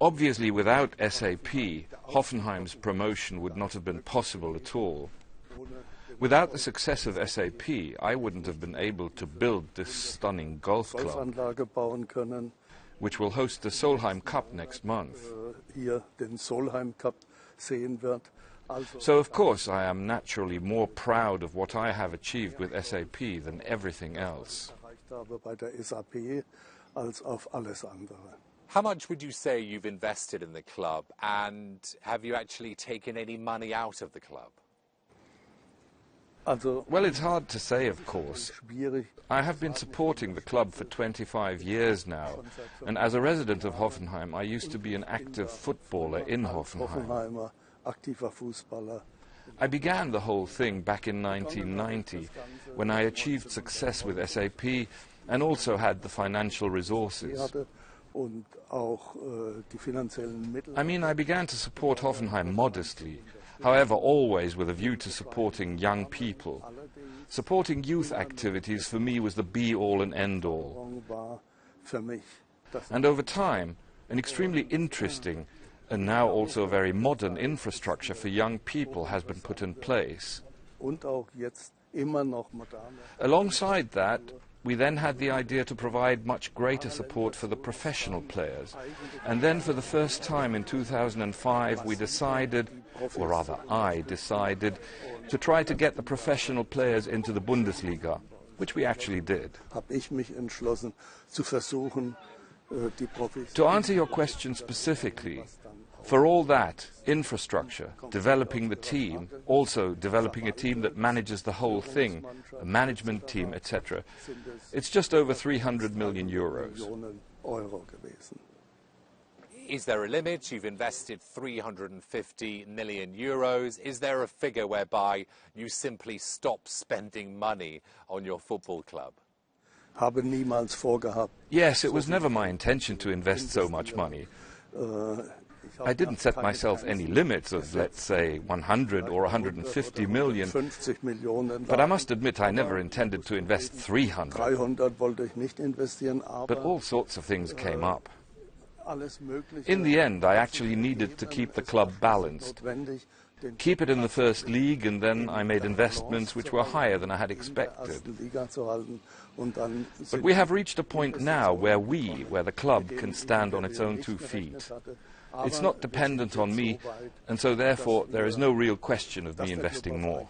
Obviously, without SAP, Hoffenheim's promotion would not have been possible at all. Without the success of SAP, I wouldn't have been able to build this stunning golf club, which will host the Solheim Cup next month. So, of course, I am naturally more proud of what I have achieved with SAP than everything else. How much would you say you've invested in the club, and have you actually taken any money out of the club? Well, it's hard to say, of course. I have been supporting the club for 25 years now, and as a resident of Hoffenheim, I used to be an active footballer in Hoffenheim. I began the whole thing back in 1990, when I achieved success with SAP and also had the financial resources. I mean, I began to support Hoffenheim modestly, however, always with a view to supporting young people. Supporting youth activities for me was the be-all and end-all. And over time, an extremely interesting and now also a very modern infrastructure for young people has been put in place. Alongside that, we then had the idea to provide much greater support for the professional players. And then for the first time in 2005 we decided, or rather I decided, to try to get the professional players into the Bundesliga, which we actually did. To answer your question specifically, for all that, infrastructure, developing the team, also developing a team that manages the whole thing, a management team, etc., it's just over 300 million euros. Is there a limit? You've invested 350 million euros. Is there a figure whereby you simply stop spending money on your football club? Yes, it was never my intention to invest so much money. I didn't set myself any limits of, let's say, 100 or 150 million, but I must admit I never intended to invest 300. But all sorts of things came up. In the end, I actually needed to keep the club balanced, keep it in the first league, and then I made investments which were higher than I had expected. But we have reached a point now where the club can stand on its own 2 feet. It's not dependent on me, and so therefore there is no real question of me investing more.